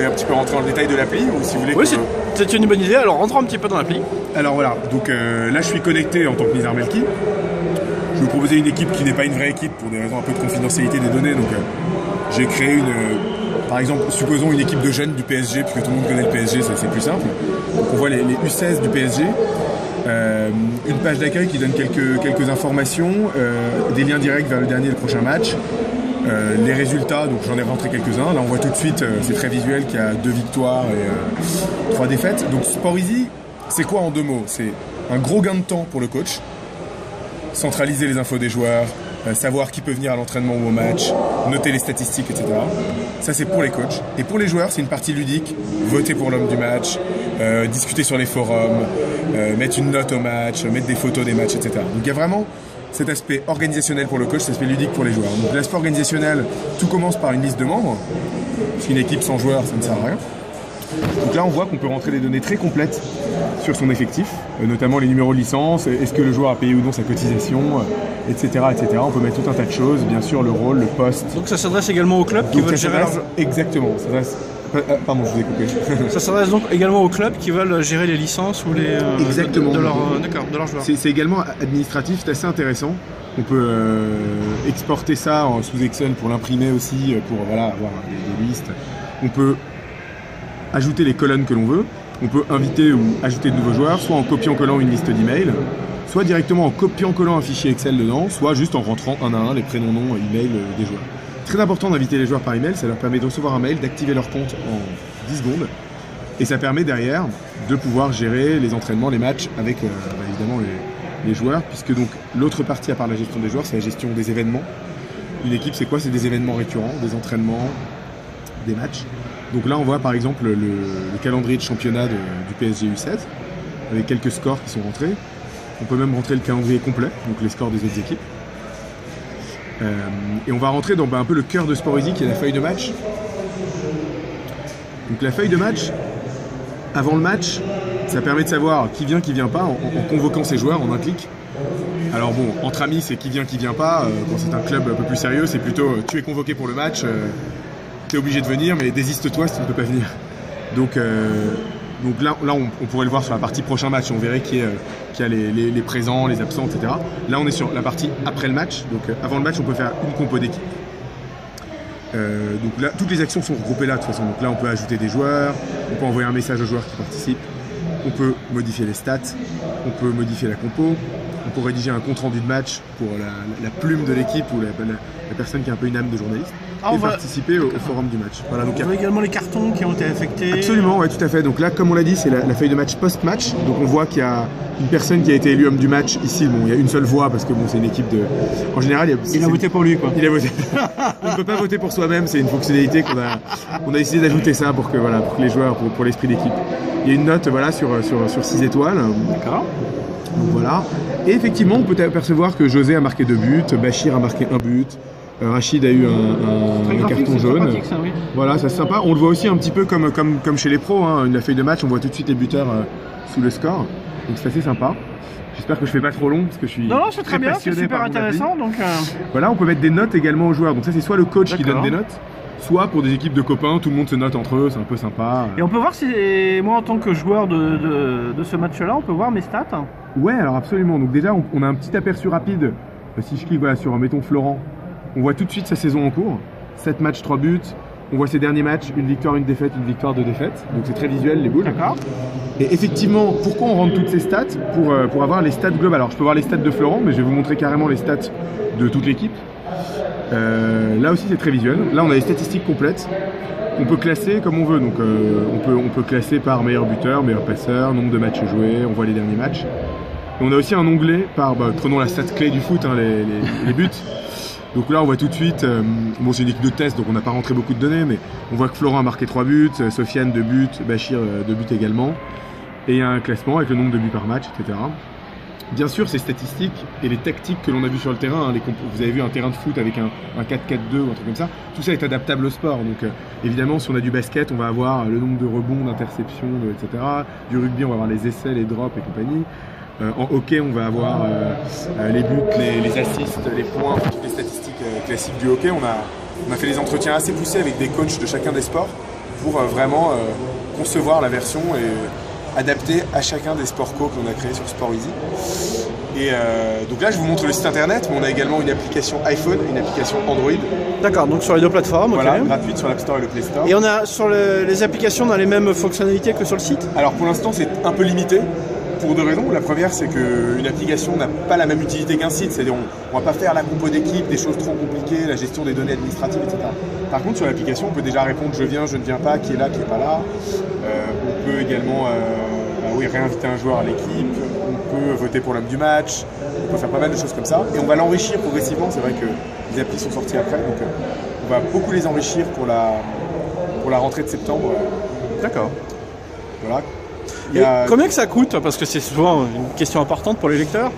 Un petit peu rentrer dans le détail de l'appli ou si vous voulez. Oui, c'est une bonne idée. Alors rentrons un petit peu dans l'appli. Alors voilà, donc là je suis connecté en tant que Nizar Melki. Je vais vous proposer une équipe qui n'est pas une vraie équipe pour des raisons un peu de confidentialité des données. Donc j'ai créé par exemple, supposons une équipe de jeunes du PSG, puisque tout le monde connaît le PSG, ça c'est plus simple. Donc on voit les U16 du PSG. Une page d'accueil qui donne quelques informations, des liens directs vers le dernier et le prochain match. Les résultats, donc j'en ai rentré quelques-uns. Là on voit tout de suite, c'est très visuel, qu'il y a 2 victoires et 3 défaites. Donc Sport Easy, c'est quoi en 2 mots? C'est un gros gain de temps pour le coach, centraliser les infos des joueurs, savoir qui peut venir à l'entraînement ou au match, noter les statistiques, etc. Ça c'est pour les coachs. Et pour les joueurs, c'est une partie ludique, voter pour l'homme du match, discuter sur les forums, mettre une note au match, mettre des photos des matchs, etc. Donc il y a vraiment cet aspect organisationnel pour le coach, cet aspect ludique pour les joueurs. Donc l'aspect organisationnel, tout commence par une liste de membres, parce qu'une équipe sans joueurs, ça ne sert à rien. Donc là, on voit qu'on peut rentrer des données très complètes sur son effectif, notamment les numéros de licence, est-ce que le joueur a payé ou non sa cotisation, etc., etc. On peut mettre tout un tas de choses, bien sûr, le rôle, le poste. Donc ça s'adresse également aux clubs qui veulent gérer leur... Exactement, ça s'adresse... Pardon, je vous ai coupé. Ça s'adresse donc également aux clubs qui veulent gérer les licences ou les Exactement. de leurs joueurs. C'est également administratif, c'est assez intéressant. On peut exporter ça sous Excel pour l'imprimer aussi, pour avoir des listes. On peut ajouter les colonnes que l'on veut. On peut inviter ou ajouter de nouveaux joueurs, soit en copiant-collant une liste d'emails, soit directement en copiant-collant un fichier Excel dedans, soit juste en rentrant un à un les prénoms, noms, email des joueurs. Très important d'inviter les joueurs par email, ça leur permet de recevoir un mail, d'activer leur compte en 10 secondes. Et ça permet derrière de pouvoir gérer les entraînements, les matchs avec évidemment les joueurs, puisque donc l'autre partie à part la gestion des joueurs, c'est la gestion des événements. Une équipe, c'est quoi? C'est des événements récurrents, des entraînements, des matchs. Donc là, on voit par exemple le calendrier de championnat du PSG U7, avec quelques scores qui sont rentrés. On peut même rentrer le calendrier complet, donc les scores des autres équipes. Et on va rentrer dans un peu le cœur de Sport Easy, qui est la feuille de match. Donc la feuille de match, avant le match, ça permet de savoir qui vient pas, en convoquant ses joueurs en un clic. Alors bon, entre amis, c'est qui vient pas. Quand c'est un club un peu plus sérieux, c'est plutôt tu es convoqué pour le match, tu es obligé de venir, mais désiste-toi si tu ne peux pas venir. Donc là on pourrait le voir sur la partie prochain match, on verrait qui a les présents, les absents, etc. Là on est sur la partie après le match, donc avant le match on peut faire une compo d'équipe. Donc là toutes les actions sont regroupées là de toute façon, donc là on peut ajouter des joueurs, on peut envoyer un message aux joueurs qui participent, on peut modifier les stats, on peut modifier la compo, on peut rédiger un compte rendu de match pour la plume de l'équipe ou la personne qui a un peu une âme de journaliste. Et participer au forum du match. Voilà, donc on voit également les cartons qui ont été affectés. Absolument, ouais, tout à fait. Donc là, comme on l'a dit, c'est la feuille de match post-match. Donc on voit qu'il y a une personne qui a été élue homme du match. Ici, bon, il y a une seule voix parce que bon, c'est une équipe de. En général, il a voté pour lui, quoi. Il a voté. On ne peut pas voter pour soi-même. C'est une fonctionnalité qu'on a décidé d'ajouter ça pour que les joueurs, pour l'esprit d'équipe. Il y a une note, sur 6 étoiles. D'accord. Donc voilà. Et effectivement, on peut apercevoir que José a marqué 2 buts, Bachir a marqué 1 but. Rachid a eu un carton jaune. Ça, oui. Voilà, ça c'est sympa. On le voit aussi un petit peu comme chez les pros, hein. La feuille de match, on voit tout de suite les buteurs sous le score. Donc c'est assez sympa. J'espère que je fais pas trop long parce que je suis c'est très bien, c'est super intéressant. Donc voilà, on peut mettre des notes également aux joueurs. Donc ça c'est soit le coach qui donne des notes, soit pour des équipes de copains, tout le monde se note entre eux, c'est un peu sympa. Et on peut voir moi en tant que joueur de ce match-là, on peut voir mes stats. Ouais, alors absolument. Donc déjà on a un petit aperçu rapide. Si je clique sur mettons Florent. On voit tout de suite sa saison en cours, 7 matchs, 3 buts, on voit ses derniers matchs, une victoire, une défaite, 2 défaites, donc c'est très visuel les boules. D'accord. Et effectivement, pourquoi on rentre toutes ces stats pour avoir les stats globales? Alors je peux voir les stats de Florent, mais je vais vous montrer carrément les stats de toute l'équipe. Là aussi c'est très visuel, là on a les statistiques complètes, on peut classer comme on veut, donc on peut classer par meilleur buteur, meilleur passeur, nombre de matchs joués, on voit les derniers matchs. Et on a aussi un onglet par, prenons la stat clé du foot, hein, les buts. Donc là on voit tout de suite, bon c'est une équipe de test donc on n'a pas rentré beaucoup de données, mais on voit que Florent a marqué 3 buts, Sofiane 2 buts, Bachir 2 buts également, et il y a un classement avec le nombre de buts par match, etc. Bien sûr ces statistiques et les tactiques que l'on a vues sur le terrain, vous avez vu un terrain de foot avec un 4-4-2 ou un truc comme ça, tout ça est adaptable au sport, donc évidemment si on a du basket on va avoir le nombre de rebonds, d'interceptions, etc. Du rugby on va avoir les essais, les drops et compagnie. En hockey, on va avoir les buts, les assists, les points, toutes les statistiques classiques du hockey. On a fait des entretiens assez poussés avec des coachs de chacun des sports pour vraiment concevoir la version et adapter à chacun des sport co qu'on a créé sur Sport Easy. Et donc là, je vous montre le site internet, mais on a également une application iPhone, une application Android. D'accord, donc sur les deux plateformes. Voilà, okay. Gratuite sur l'App Store et le Play Store. Et on a sur les applications, on a les mêmes fonctionnalités que sur le site? Alors pour l'instant, c'est un peu limité. Pour deux raisons. La première, c'est qu'une application n'a pas la même utilité qu'un site. C'est-à-dire, on ne va pas faire la compo d'équipe, des choses trop compliquées, la gestion des données administratives, etc. Par contre, sur l'application, on peut déjà répondre je viens, je ne viens pas, qui est là, qui n'est pas là. On peut également réinviter un joueur à l'équipe. On peut voter pour l'homme du match. On peut faire pas mal de choses comme ça. Et on va l'enrichir progressivement. C'est vrai que les applis sont sorties après. Donc, on va beaucoup les enrichir pour la rentrée de septembre. D'accord. Voilà. Combien que ça coûte? Parce que c'est souvent une question importante pour les lecteurs.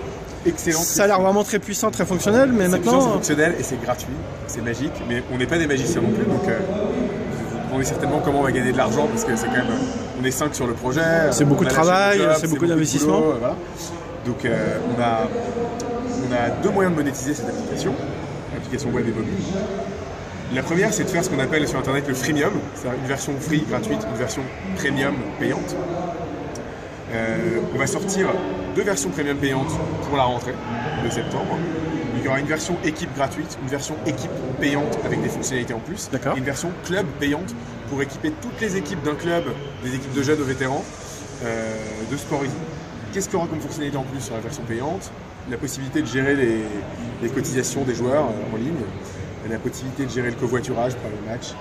Excellent. Ça a l'air vraiment très puissant, très fonctionnel, mais maintenant... C'est fonctionnel et c'est gratuit, c'est magique, mais on n'est pas des magiciens non plus, donc on est certainement comment on va gagner de l'argent, parce que c'est quand même... On est 5 sur le projet. C'est beaucoup de travail, c'est beaucoup d'investissement. Voilà. Donc on a deux moyens de monétiser cette application web et mobile. La première, c'est de faire ce qu'on appelle sur internet le freemium, c'est-à-dire une version free gratuite, une version premium payante. On va sortir 2 versions premium payantes pour la rentrée de septembre. Il y aura une version équipe gratuite, une version équipe payante avec des fonctionnalités en plus, et une version club payante pour équiper toutes les équipes d'un club, des équipes de jeunes aux vétérans, de Sport Easy. Qu'est-ce qu'il y aura comme fonctionnalité en plus sur la version payante? La possibilité de gérer les cotisations des joueurs en ligne, la possibilité de gérer le covoiturage pour les matchs,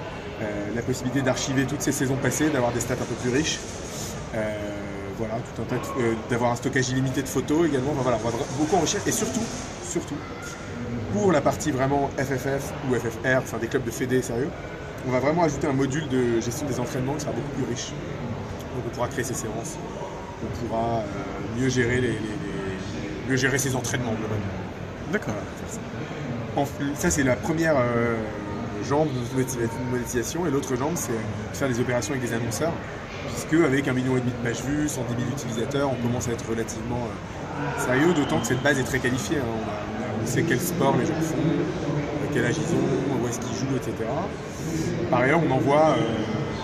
la possibilité d'archiver toutes ces saisons passées, d'avoir des stats un peu plus riches. Voilà, tout un tas d'avoir un stockage illimité de photos également. Enfin, voilà, on va beaucoup enrichir et surtout, pour la partie vraiment FFF ou FFR, enfin des clubs de fédé sérieux, on va vraiment ajouter un module de gestion des entraînements qui sera beaucoup plus riche. Donc on pourra créer ses séances, on pourra mieux gérer ses entraînements globalement. D'accord. Voilà, ça c'est la première jambe de monétisation, et l'autre jambe c'est de faire des opérations avec des annonceurs. Puisque avec 1,5 million de pages vues, 110 000 utilisateurs, on commence à être relativement sérieux, d'autant que cette base est très qualifiée. On sait quel sport les gens font, quel âge ils ont, où est-ce qu'ils jouent, etc. Par ailleurs, on envoie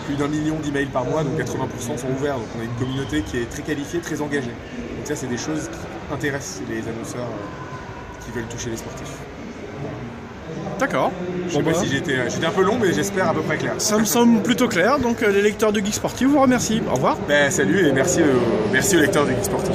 plus d'1 million d'emails par mois, donc 80% sont ouverts. Donc on a une communauté qui est très qualifiée, très engagée. Donc ça, c'est des choses qui intéressent les annonceurs qui veulent toucher les sportifs. D'accord. Je sais pas si j'étais un peu long, mais j'espère à peu près clair. Ça me semble plutôt clair, donc les lecteurs de Geek Sportif vous remercient. Au revoir. Salut et merci aux lecteurs de Geek Sportif.